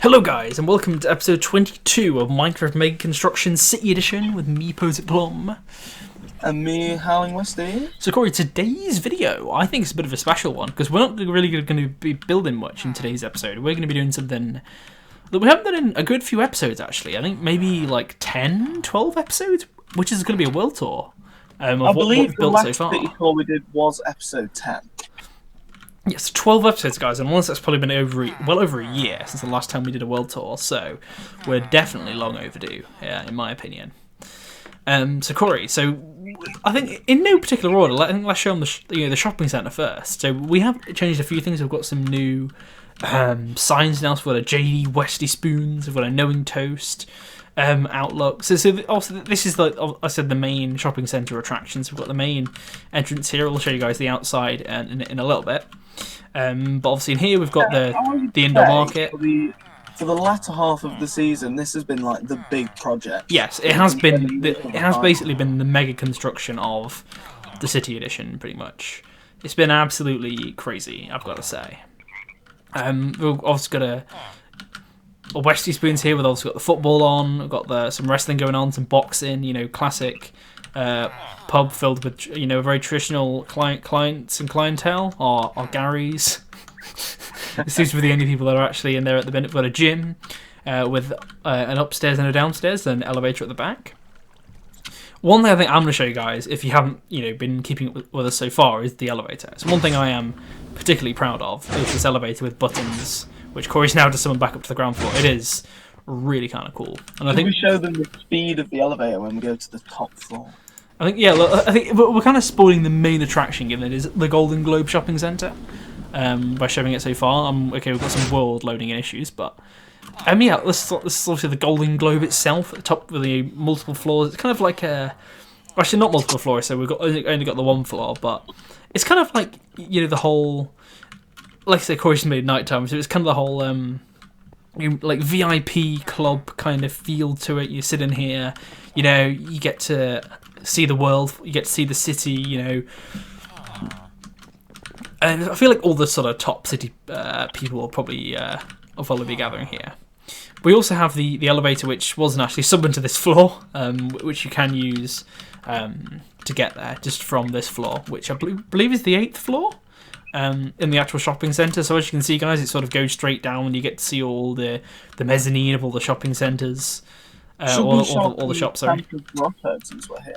Hello guys, and welcome to episode 22 of Minecraft Mega Construction City Edition with me, Plum. And me, Howling Westy. So Corey, today's video, I think it's a bit of a special one, because we're not really going to be building much in today's episode. We're going to be doing something that we haven't done in a good few episodes, actually. I think maybe like 10, 12 episodes, which is going to be a world tour of I believe what we've built so far. the last tour we did was episode 10. Yes, 12 episodes, guys, and once that's probably been well over a year since the last time we did a world tour, so we're definitely long overdue, in my opinion. So Corey, I think in no particular order, let's show them the shopping centre first. So we have changed a few things. We've got some new signs now. So we've got a JD WestySpoons. We've got a Knowing Toast outlook. So also this is like I said, the main shopping centre attractions. We've got the main entrance here. I'll show you guys the outside in a little bit. But obviously in here we've got the indoor market. For the latter half of the season, this has been like the big project. Yes, it has been. It has basically been the mega construction of the City Edition, pretty much. It's been absolutely crazy, I've got to say. We've also got a WestySpoons here. We've also got the football on. We've got some wrestling going on, some boxing. Classic pub filled with very traditional clients and clientele, or Gary's. It seems to be the only people that are actually in there at the minute. We've got a gym with an upstairs and a downstairs, and an elevator at the back. One thing I think I'm going to show you guys, if you haven't been keeping up with us so far, is the elevator. So one thing I am particularly proud of is this elevator with buttons, which Corey's now just summoned back up to the ground floor. It is really kind of cool. And I think we show them the speed of the elevator when we go to the top floor. I think we're kind of spoiling the main attraction, given it is the Golden Globe Shopping Centre. By showing it so far, we've got some world loading in issues, but this is obviously the Golden Globe itself at the top with the multiple floors. It's kind of like actually not multiple floors, so we've only got the one floor, but it's kind of like the whole, like I say, Corey's made nighttime, so it's kind of the whole like VIP club kind of feel to it. You sit in here, you get to see the world, you get to see the city, And I feel like all the sort of top city people will probably be gathering here. We also have the elevator, which wasn't actually summoned to this floor, which you can use to get there just from this floor, which I believe is the 8th floor in the actual shopping centre. So as you can see, guys, it sort of goes straight down and you get to see all the mezzanine of all the shopping centres, all the shops. Sorry. Since we're here.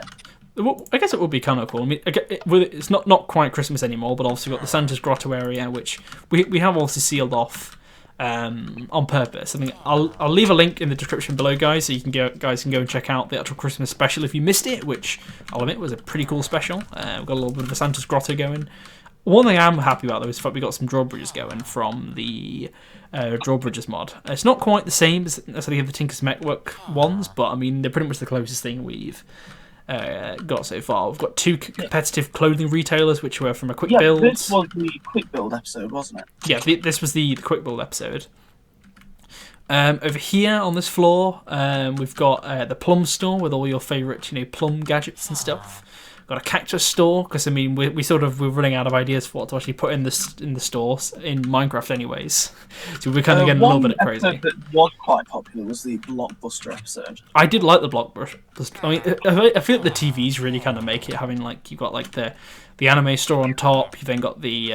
Well, I guess it would be kind of cool. I mean, it's not quite Christmas anymore, but obviously we've got the Santa's Grotto area, which we have obviously sealed off on purpose. I mean, I'll leave a link in the description below, guys, so you can go and check out the actual Christmas special if you missed it, which I'll admit was a pretty cool special. We've got a little bit of a Santa's Grotto going. One thing I'm happy about though is the fact we got some drawbridges going from the drawbridges mod. It's not quite the same as the Tinker's Network ones, but I mean they're pretty much the closest thing we've got so far. We've got 2 competitive clothing retailers, which were from a Quickbuild. Yeah, this was the Quickbuild episode, wasn't it? Yeah, this was the Quickbuild episode. Over here on this floor, we've got the Plum store with all your favourite, Plum gadgets and stuff. Got a cactus store because we're running out of ideas for what to actually put in the stores in Minecraft, anyways. So we're kind of getting a little bit crazy. One episode that was quite popular was the Blockbuster episode. I did like the Blockbuster. I mean, I feel like the TVs really kind of make it. Having you've got the anime store on top. You then got the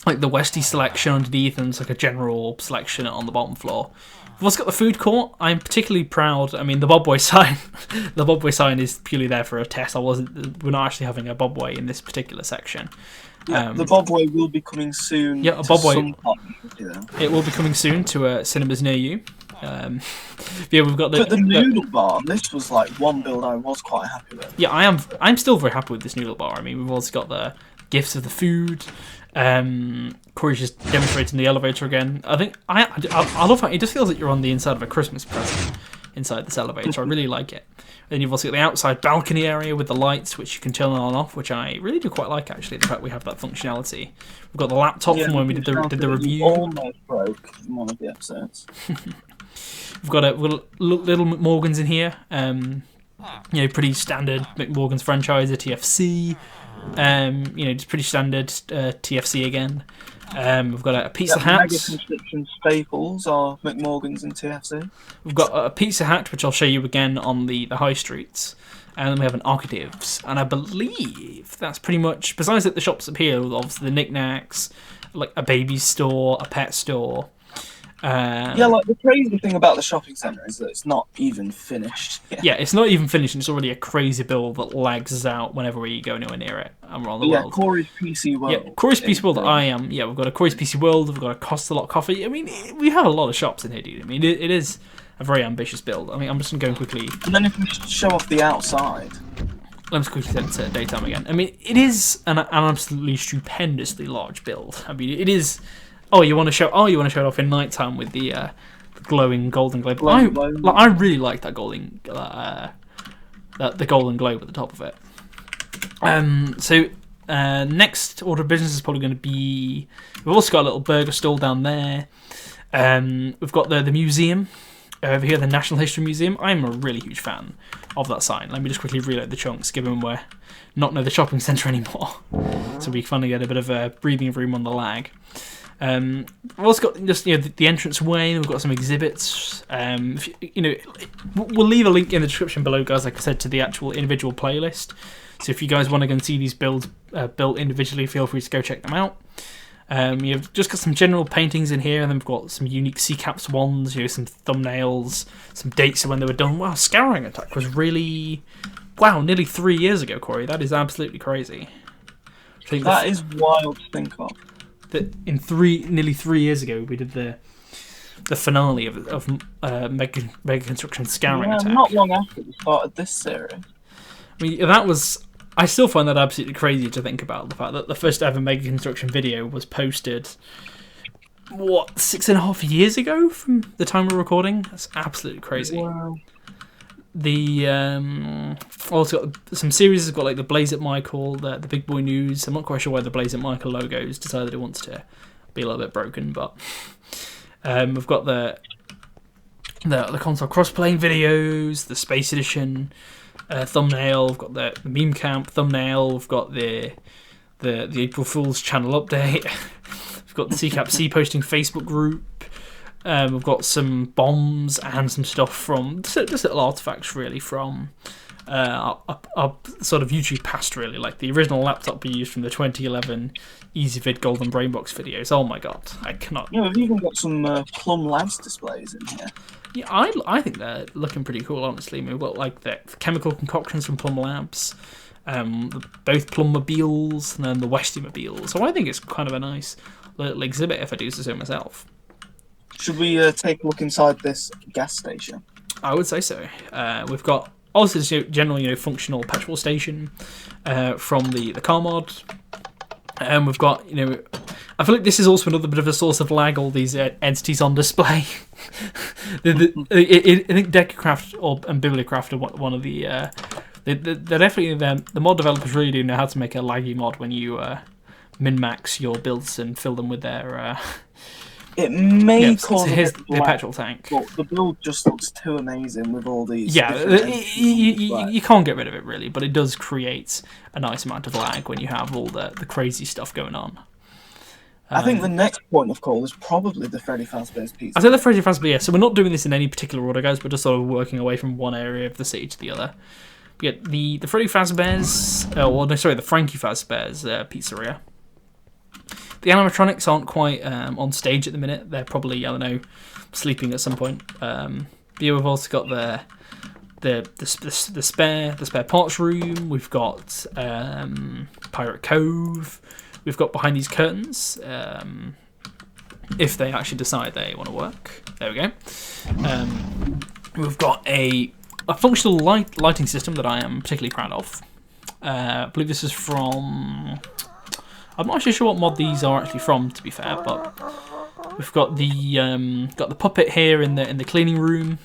the Westy selection underneath, and it's like a general selection on the bottom floor. We've also got the food court. I'm particularly proud. I mean, the Bobboy sign. The Bobboy sign is purely there for a test. We're not actually having a Bobboy in this particular section. Yeah, the Bobboy will be coming soon. Yeah, a Bobboy. It will be coming soon to cinemas near you. We've got the noodle bar. This was one build I was quite happy with. Yeah, I'm still very happy with this noodle bar. I mean, we've also got the gifts of the food. Corey's just demonstrating the elevator again. I think I love how it just feels like you're on the inside of a Christmas present inside this elevator. I really like it. Then you've also got the outside balcony area with the lights, which you can turn on and off, which I really do quite like, actually, the fact we have that functionality. We've got the laptop from when we did the review. Almost broke in one of the episodes. We've got little McMorgans in here. Pretty standard McMorgan's franchise, a TFC. Just pretty standard TFC again. We've got a Pizza Mega Hut. construction staples are McMorgan's and TFC. We've got a Pizza Hut, which I'll show you again on the high streets. And then we have an Arcadives. And I believe that's pretty much, besides the shops up here, obviously the knickknacks, like a baby store, a pet store. Yeah, like the crazy thing about the shopping centre is that it's not even finished yet. Yeah, it's not even finished, and it's already a crazy build that lags us out whenever we go anywhere near it. And we're on the world. Corey's PC World. Yeah, Corey's PC World, I am. Yeah, we've got a Corey's PC World, we've got a Cost a Lot Coffee. I mean, we have a lot of shops in here, dude. I mean, it is a very ambitious build. I mean, I'm just going to go quickly. And then if we show off the outside. Let's quickly set daytime again. I mean, it is an absolutely stupendously large build. I mean, it is. Oh, you want to show it off in nighttime with the glowing golden globe. I really like that golden, the golden globe at the top of it. So next order of business is probably going to be. We've also got a little burger stall down there. We've got the museum over here, the National History Museum. I'm a really huge fan of that sign. Let me just quickly reload the chunks, given we're not near the shopping centre anymore, so we finally get a bit of a breathing room on the lag. We've also got just the entrance way. We've got some exhibits. We'll leave a link in the description below, guys. Like I said, to the actual individual playlist. So if you guys want to go and see these builds built individually, feel free to go check them out. You've just got some general paintings in here, and then we've got some unique C-caps wands. Some thumbnails, some dates of when they were done. Wow, Scouring Attack was really nearly 3 years ago, Corey. That is absolutely crazy. That is wild to think of. That nearly 3 years ago we did the finale of Mega Construction Scouring Attack. Not long after we started this series. I mean, I still find that absolutely crazy to think about, the fact that the first ever Mega Construction video was posted 6.5 years ago from the time we're recording. That's absolutely crazy. Wow. Also got some series has got like the Blaze at Michael, the Big Boy News. I'm not quite sure why the Blaze at Michael logo's decided it wants to be a little bit broken, but we've got the console cross-playing videos, the Space Edition thumbnail. We've got the meme camp thumbnail. We've got the April Fool's channel update. We've got the CCAPC posting Facebook group. We've got some bombs and some stuff from just little artifacts really from our sort of YouTube past, really, like the original laptop we used from the 2011 EasyVid Golden Brainbox videos. Oh my god, I cannot. Yeah, we've even got some Plum Labs displays in here. Yeah, I think they're looking pretty cool, honestly. I mean, we've got like the chemical concoctions from Plum Labs, both Plummobiles and then the WestyMobile. So I think it's kind of a nice little exhibit if I do so myself. Should we take a look inside this gas station? I would say so. We've got also this general functional petrol station from the car mod. And we've got I feel like this is also another bit of a source of lag. All these entities on display. I think Decacraft and Bibliocraft are one of the. They're definitely the mod developers really do know how to make a laggy mod when you min-max your builds and fill them with their. It may cause here's the petrol tank. But the build just looks too amazing with all these. Yeah, you can't get rid of it really, but it does create a nice amount of lag when you have all the crazy stuff going on. I think the next point of call is probably the Freddy Fazbear's Pizza. I say the Freddy Fazbear, yeah. So we're not doing this in any particular order, guys. We're just sort of working away from one area of the city to the other. We get the Freddy Fazbear's, the Frankie Fazbear's Pizzeria. The animatronics aren't quite on stage at the minute. They're probably, I don't know, sleeping at some point. Here we've also got the spare parts room. We've got Pirate Cove. We've got behind these curtains. If they actually decide they want to work, there we go. We've got a functional lighting system that I am particularly proud of. I believe this is from. I'm not actually sure what mod these are actually from, to be fair, but we've got the puppet here in the cleaning room.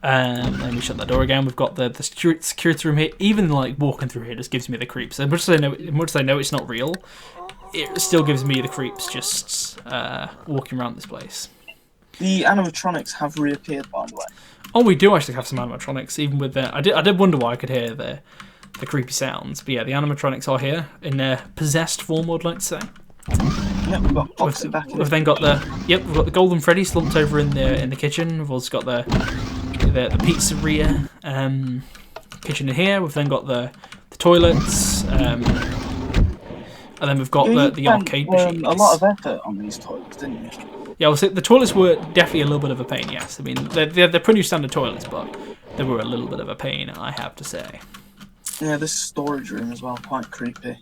Let me shut that door again. We've got the security room here. Even like walking through here just gives me the creeps. As much as I know it's not real, it still gives me the creeps just walking around this place. The animatronics have reappeared, by the way. Oh, we do actually have some animatronics. Even with I did wonder why I could hear the creepy sounds. But yeah, the animatronics are here in their possessed form, I'd like to say. Yep, we've got Foxy back in. We've then got we've got the Golden Freddy slumped over in the kitchen. We've also got the pizzeria kitchen in here. We've then got the toilets, and then we've got the arcade machines. A lot of effort on these toilets, didn't you? Yeah, well, the toilets were definitely a little bit of a pain. Yes, I mean they're pretty standard toilets, but they were a little bit of a pain, I have to say. Yeah, this storage room as well, quite creepy.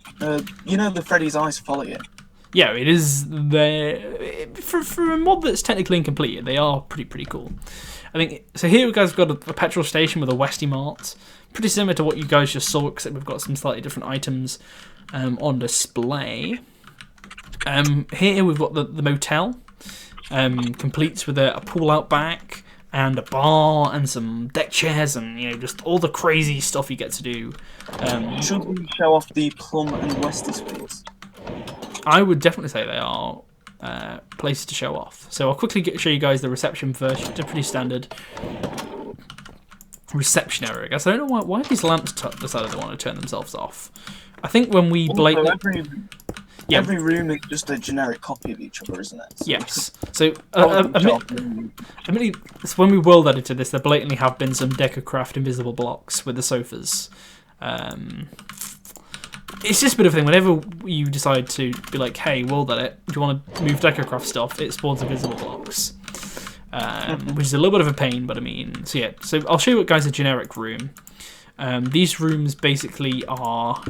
You know the Freddy's eyes follow you. Yeah, it is. For a mod that's technically incomplete, they are pretty cool. I think so. Here we guys have got a petrol station with a Westy Mart, pretty similar to what you guys just saw, except we've got some slightly different items on display. Here we've got the motel, complete with a pool out back and a bar and some deck chairs and just all the crazy stuff you get to do. Should we show off the Plum and WestySpoons? I would definitely say they are places to show off. So I'll quickly show you guys the reception first. It's a pretty standard reception area, I guess. I don't know why these lamps decided they want to turn themselves off. I think when we blatantly... Every room is just a generic copy of each other, isn't it? So yes. So, it's when we world edited this, there blatantly have been some DecoCraft invisible blocks with the sofas. It's just a bit of a thing. Whenever you decide to be like, hey, world edit, do you want to move DecoCraft stuff? It spawns invisible blocks. Which is a little bit of a pain, but I mean... So yeah, so I'll show you guys a generic room. These rooms basically are...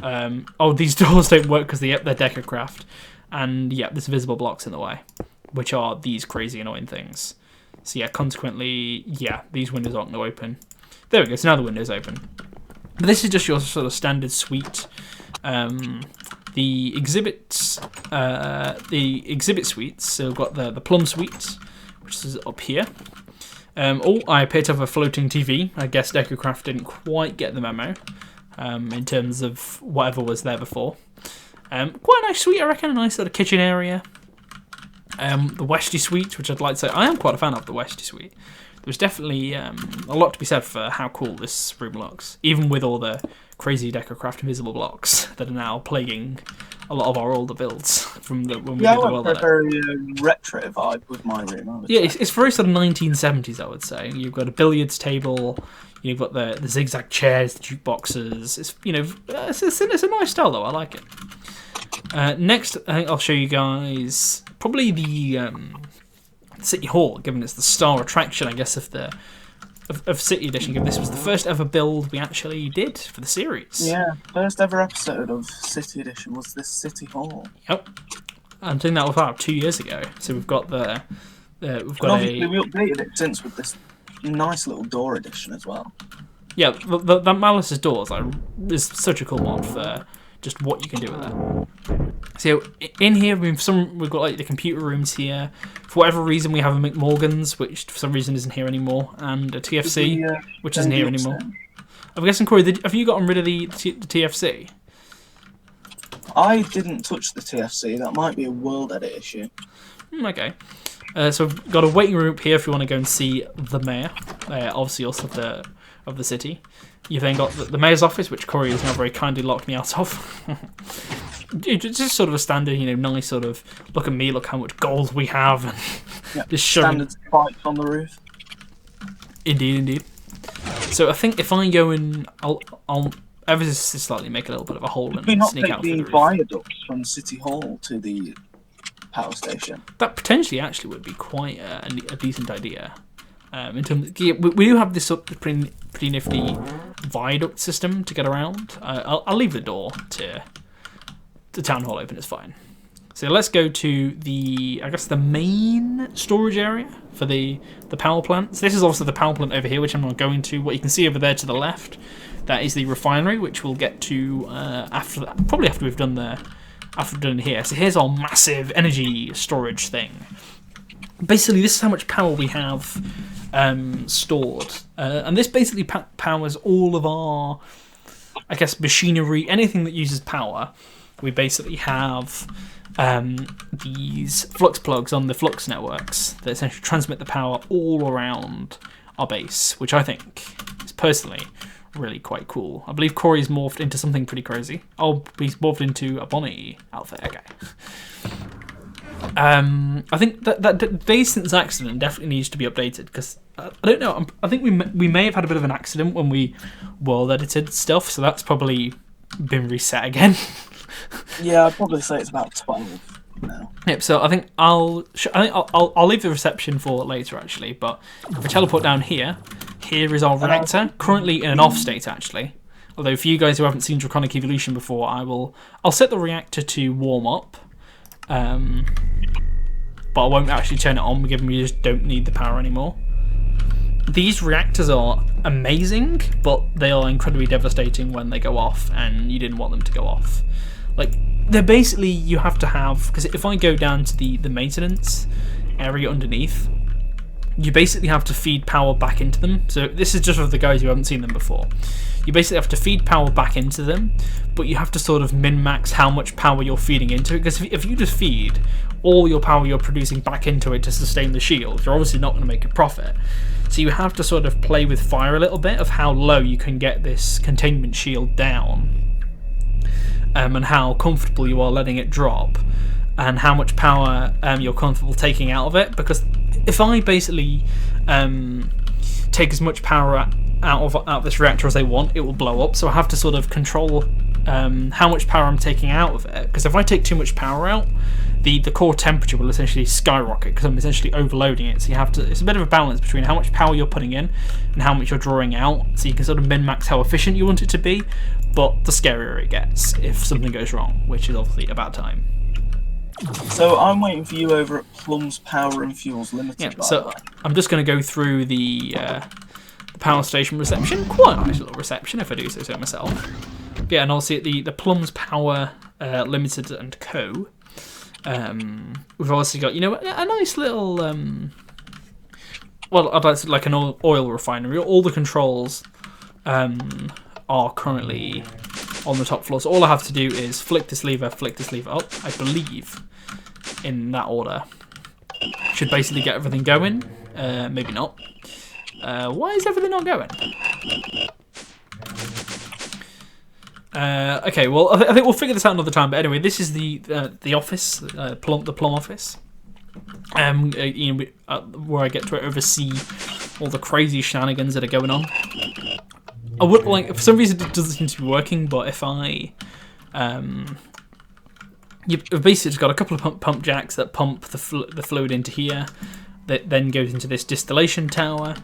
these doors don't work because they're DecoCraft. And yeah, there's visible blocks in the way, which are these crazy annoying things. So yeah, consequently, yeah, these windows aren't going to open. There we go, so now the window's open. But this is just your sort of standard suite. The exhibit suites, so we've got the Plum suite, which is up here. I appear to have a floating TV. I guess DecoCraft didn't quite get the memo in terms of whatever was there before. Quite a nice suite, I reckon. A nice little kitchen area. The Westy suite, which I'd like to say, I am quite a fan of the Westy suite. There's definitely a lot to be said for how cool this room looks, even with all the crazy DecoCraft invisible blocks that are now plaguing a lot of our older builds from when we did the world edit. Yeah, a very retro vibe with my room. Yeah, it's very sort of 1970s, I would say. You've got a billiards table, you've got the zigzag chairs, the jukeboxes. It's it's a nice style though. I like it. Next, I think I'll show you guys probably the City Hall, given it's the star attraction, I guess, of City Edition. Given this was the first ever build we actually did for the series. Yeah, first ever episode of City Edition was this City Hall. Yep, I'm doing that about 2 years ago. So we've got we updated it since with this nice little door edition as well. Yeah, the Malice's doors is such a cool mod for just what you can do with it. So in here we've got like the computer rooms here. For whatever reason we have a McMorgan's, which for some reason isn't here anymore, and a TFC, which isn't here anymore. I'm guessing, Corey, have you gotten rid of the TFC? I didn't touch the TFC. That might be a world edit issue. Okay. So we've got a waiting room here if you want to go and see the mayor, obviously also of the city. You've then got the mayor's office, which Corey has now very kindly locked me out of. It's just sort of a standard, nice sort of, look at me, look how much gold we have. And just standard spikes on the roof. Indeed. So I think if I go in, I'll ever so slightly make a little bit of a hole and sneak out through the roof. Viaducts from City Hall to the power station. That potentially actually would be quite a decent idea. In terms we do have this sort of pretty nifty viaduct system to get around. I'll leave the door to the town hall open. It's fine. So let's go to the main storage area for the power plant. So this is also the power plant over here, which I'm not going to. What you can see over there to the left, that is the refinery, which we'll get to after we've done here. So here's our massive energy storage thing. Basically, this is how much power we have stored, and this basically powers all of our, machinery, anything that uses power. We basically have these flux plugs on the flux networks that essentially transmit the power all around our base, which I think is personally really quite cool. I believe Corey's morphed into something pretty crazy. Oh, he's morphed into a Bonnie outfit. Okay. I think that Jason's accident definitely needs to be updated because I don't know. I think we may have had a bit of an accident when we world edited stuff, so that's probably been reset again. Yeah, I'd probably say it's about 12 now. Yep. So I think I'll leave the reception for later actually. But if I teleport down here, here is our reactor currently in an off state actually. Although for you guys who haven't seen Draconic Evolution before, I'll set the reactor to warm up. But I won't actually turn it on given we just don't need the power anymore. These reactors are amazing, but they are incredibly devastating when they go off and you didn't want them to go off. Like, they're basically, you have to have, because if I go down to the maintenance area underneath, you basically have to feed power back into them. So this is just for the guys who haven't seen them before. You basically have to feed power back into them, but you have to sort of min-max how much power you're feeding into it, because if you just feed all your power you're producing back into it to sustain the shield, you're obviously not going to make a profit. So you have to sort of play with fire a little bit of how low you can get this containment shield down, and how comfortable you are letting it drop, and how much power you're comfortable taking out of it. Because if I basically take as much power out of this reactor as I want, it will blow up. So I have to sort of control how much power I'm taking out of it. Because if I take too much power out, the core temperature will essentially skyrocket because I'm essentially overloading it. So you have to. It's a bit of a balance between how much power you're putting in and how much you're drawing out. So you can sort of min-max how efficient you want it to be, but the scarier it gets if something goes wrong, which is obviously about time. So I'm waiting for you over at Plum's Power and Fuels Limited. Yeah, so I'm just going to go through the power station reception. Quite a nice little reception, if I do say so myself. Yeah, and also at the Plum's Power Limited and Co. We've also got, you know, a nice little, well, I'd like an oil refinery. All the controls are currently on the top floor. So all I have to do is flick this lever up, I believe, in that order. Should basically get everything going. Maybe not. Why is everything not going? Okay, well, I think we'll figure this out another time. But anyway, this is the office, the Plum office, you know, where I get to oversee all the crazy shenanigans that are going on. I would like, for some reason, it doesn't seem to be working. But if I, you've basically just got a couple of pump jacks that pump the fluid into here. That then goes into this distillation tower,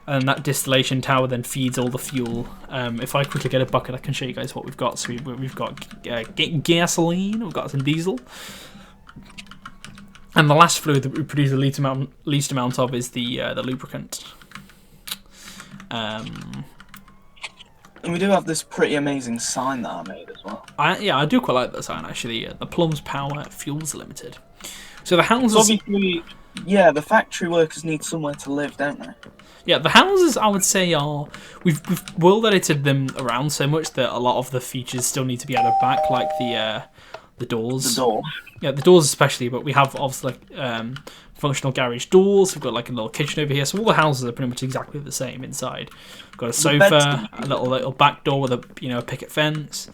and that distillation tower then feeds all the fuel. If I quickly get a bucket, I can show you guys what we've got. So we've got gasoline, we've got some diesel, and the last fluid that we produce the least amount of is the lubricant. And we do have this pretty amazing sign that I made as well. I do quite like that sign actually. The Plum's Power Fuels Limited. So the houses. So obviously, yeah, the factory workers need somewhere to live, don't they? Yeah, the houses I would say are we've world edited them around so much that a lot of the features still need to be added back, like the doors. The door. Yeah, the doors especially, but we have obviously like functional garage doors. We've got like a little kitchen over here, so all the houses are pretty much exactly the same inside. We've got a sofa, a little back door with a picket fence.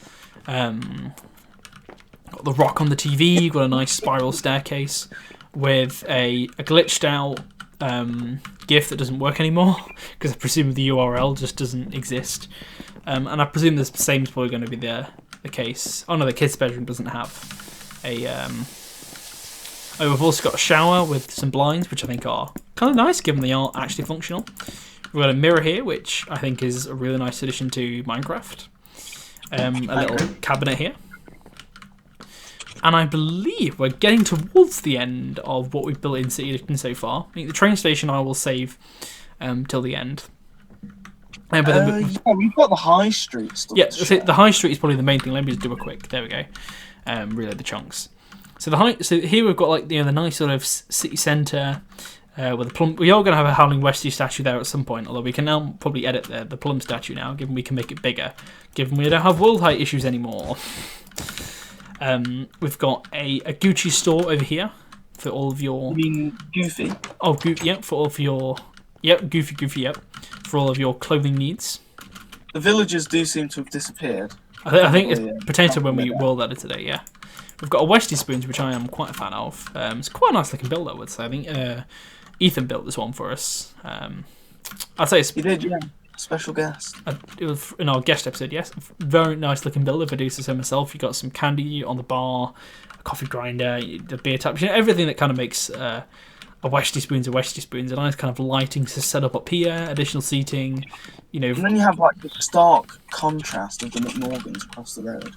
Got the rock on the TV. Got a nice spiral staircase with a glitched out GIF that doesn't work anymore because I presume the URL just doesn't exist. And I presume the same is probably going to be the case. Oh no, the kids' bedroom doesn't have a. Oh, we've also got a shower with some blinds, which I think are kind of nice given they aren't actually functional. We've got a mirror here, which I think is a really nice addition to Minecraft. A little cabinet here. And I believe we're getting towards the end of what we've built in City Edition so far. I think the train station I will save till the end. Yeah, we've got the high street stuff. Yeah, so the high street is probably the main thing. Let me just do a quick. There we go. Reload the chunks. So here we've got like the nice sort of city centre with the Plum. We are going to have a Howling Westie statue there at some point. Although we can now probably edit the Plum statue now, given we can make it bigger, given we don't have world height issues anymore. We've got a Gucci store over here for all of your. You mean Goofy? Oh, yep, for all of your. Yep, Goofy, yep, for all of your clothing needs. The villagers do seem to have disappeared. I think it's potentially when we world edited it, yeah. we've got a WestySpoons, which I am quite a fan of. It's quite a nice looking build, I would say. I think Ethan built this one for us. I'd say it's... He did, yeah. Special guest. It was in our guest episode, yes. Very nice looking build, if I do say myself. You got some candy on the bar, a coffee grinder, the beer tap, everything that kind of makes a WestySpoons. A nice kind of lighting to set up here, additional seating, And then you have like the stark contrast of the McMorgans across the road.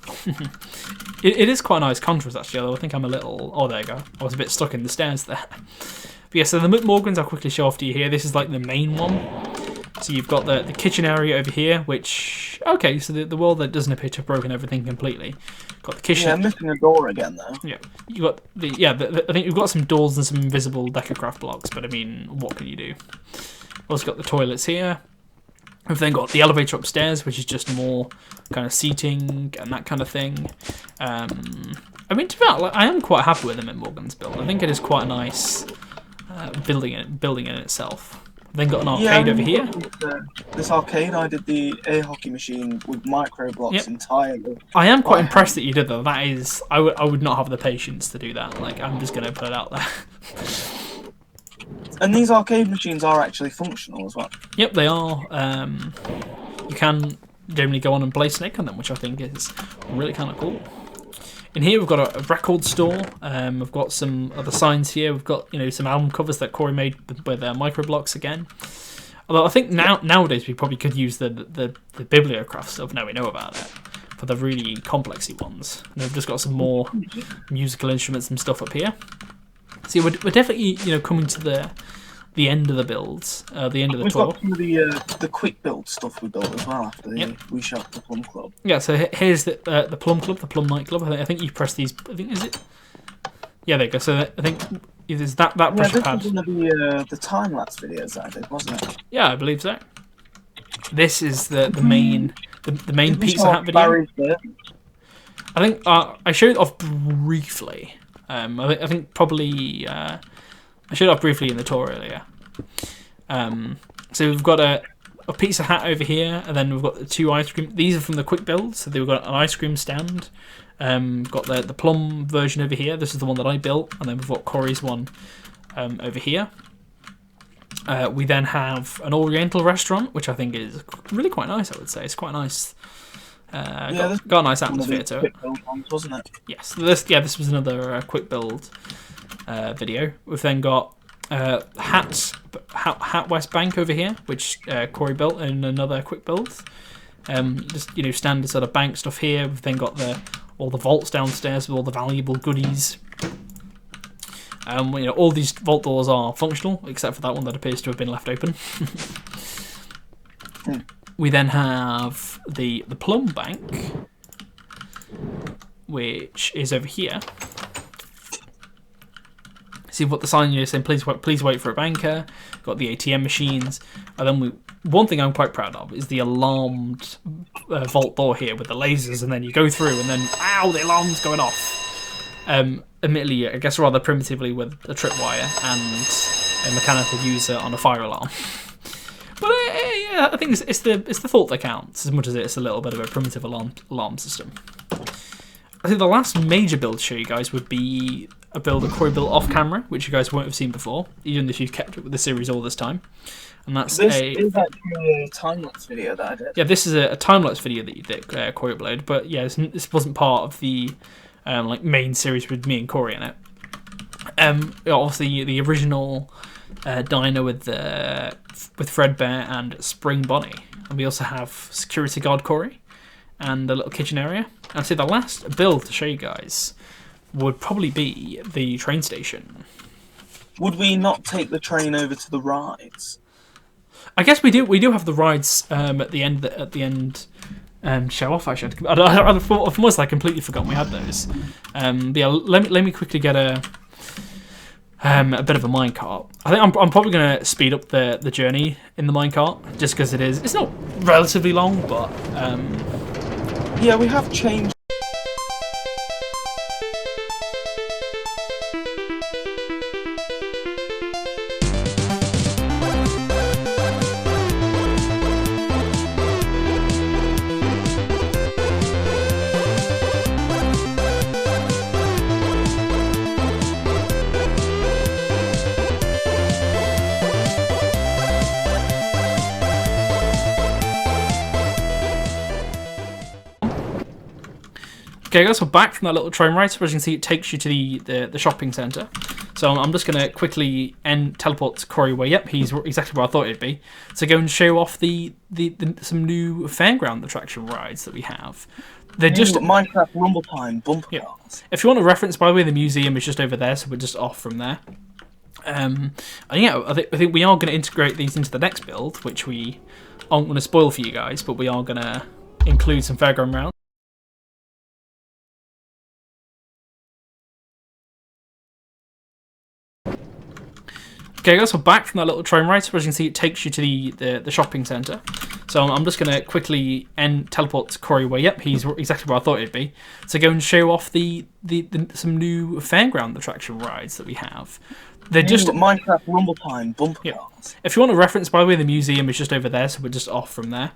It is quite a nice contrast, actually, although I think I'm a little... Oh, there you go. I was a bit stuck in the stairs there. But yeah, so the McMorgans, I'll quickly show off to you here. This is like the main one. So you've got the kitchen area over here, which... Okay, so the wall that doesn't appear to have broken everything completely. Got the kitchen... Yeah, missing a door again, though. Yeah, you got I think you've got some doors and some invisible Decacraft blocks, but I mean, what can you do? Also got the toilets here. We've then got the elevator upstairs, which is just more kind of seating and that kind of thing. I mean, to be honest, I am quite happy with the McMorgan's build. I think it is quite a nice building in itself. Then got an arcade over here. This arcade, I did the air hockey machine with micro blocks entirely. I am quite impressed that you did that. That is, I would not have the patience to do that. Like, I'm just going to put it out there. And these arcade machines are actually functional as well. Yep, they are. You can generally go on and play Snake on them, which I think is really kind of cool. In here we've got a record store. We've got some other signs here. We've got some album covers that Corey made with microblocks again. Although I think nowadays we probably could use the bibliocraft stuff. Now we know about it for the really complexy ones. And we've just got some more musical instruments and stuff up here. See, we're definitely coming to the end of the builds, the end of the tour. We've got some of the Quickbuild stuff we built as well after we shot the Plum Club. Yeah, so here's the Plum Club, the Plum Nightclub. I think you press these. I think is it? Yeah, there you go. So I think there's that pressure pad. This was one of the time lapse videos that I did, wasn't it? Yeah, I believe so. This is the main Pizza Hut video. I think I showed it off briefly. I think probably I showed it off briefly in the tour earlier. So we've got a Pizza Hut over here, and then we've got the two ice cream. These are from the Quickbuild, so they've got an ice cream stand. We've got the Plum version over here. This is the one that I built, and then we've got Corey's one over here. We then have an Oriental restaurant, which I think is really quite nice. I would say it's quite nice. Got a nice atmosphere to it. Ones, wasn't it? Yes. This was another Quickbuild video. We've then got Hat West Bank over here, which Corey built in another Quickbuild. Just standard sort of bank stuff here. We've then got all the vaults downstairs with all the valuable goodies. All these vault doors are functional, except for that one that appears to have been left open. We then have the Plum Bank, which is over here. See what the sign is saying, please wait for a banker. Got the ATM machines. And then one thing I'm quite proud of is the alarmed vault door here with the lasers, and then you go through and then, ow, the alarm's going off. Admittedly, I guess rather primitively with a tripwire and a mechanical user on a fire alarm. But I think it's the thought that counts as much as it's a little bit of a primitive alarm system. I think the last major build to show you guys would be a build that Corey built off camera, which you guys won't have seen before, even if you've kept up with the series all this time. And that's this is actually a time-lapse video that I did. Yeah, this is a time-lapse video that Corey uploaded, but yeah, this wasn't part of the main series with me and Corey in it. Obviously, the original diner with Fredbear and Spring Bonnie, and we also have security guard Corey and a little kitchen area. And I'd say the last build to show you guys would probably be the train station. Would we not take the train over to the rides? I guess we do. We do have the rides at the end. Show off. I should. Almost I completely forgot we had those. But yeah, let me quickly get a bit of a minecart. I think I'm probably going to speed up the journey in the minecart just because it's not relatively long, but yeah, we have changed. Okay, guys, we're back from that little train ride. So as you can see, it takes you to the shopping centre. So I'm just going to quickly teleport Corey away. Yep, he's exactly where I thought he'd be. To go and show off some new fairground attraction rides that we have. They're just Minecraft Rumble Time bumper cars. If you want a reference, by the way, the museum is just over there, so we're just off from there. And yeah, I think we are going to integrate these into the next build, which we aren't going to spoil for you guys, but we are going to include some fairground rounds. Okay, guys, we're back from that little train ride. So as you can see, it takes you to the shopping centre. So I'm just going to quickly teleport Corey away. Yep, he's exactly where I thought he'd be. To go and show off some new fairground attraction rides that we have. They're just Minecraft Rumble Time bumper cars. If you want a reference, by the way, the museum is just over there, so we're just off from there.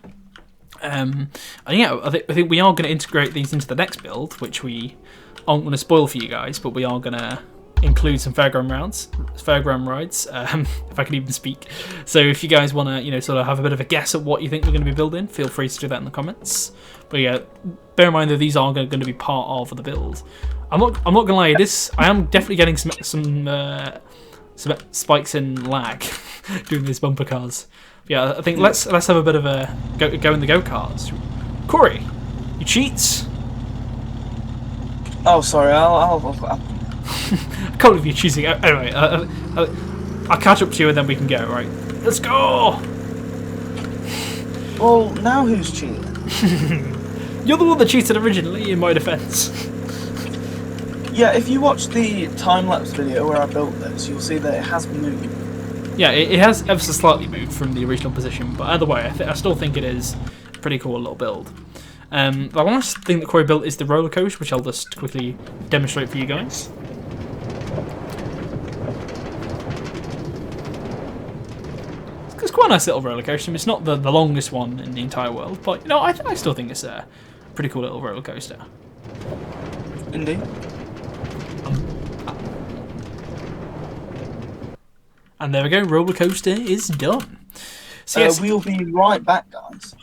And yeah, I think we are going to integrate these into the next build, which we aren't going to spoil for you guys, but we are going to include some fairground rides, if I can even speak. So if you guys want to, sort of have a bit of a guess at what you think we're going to be building, feel free to do that in the comments. But yeah, bear in mind that these are going to be part of the build. I'm not gonna lie, I am definitely getting some spikes in lag doing these bumper cars. Yeah, I think let's have a bit of a go in the go-karts. Corey, you cheats. Oh, sorry. I'll I can't believe you're choosing. Anyway, I'll catch up to you and then we can go. Right, let's go. Well, now who's cheating? You're the one that cheated originally, in my defence. Yeah, if you watch the time-lapse video where I built this, you'll see that it has moved. Yeah, it has ever so slightly moved from the original position, but either way, I still think it is a pretty cool little build. The last thing that Corey built is the roller coaster, which I'll just quickly demonstrate for you guys. It's quite a nice little roller coaster. It's not the longest one in the entire world, but I still think it's a pretty cool little roller coaster. Indeed. And there we go, roller coaster is done. So yes, we'll be right back, guys.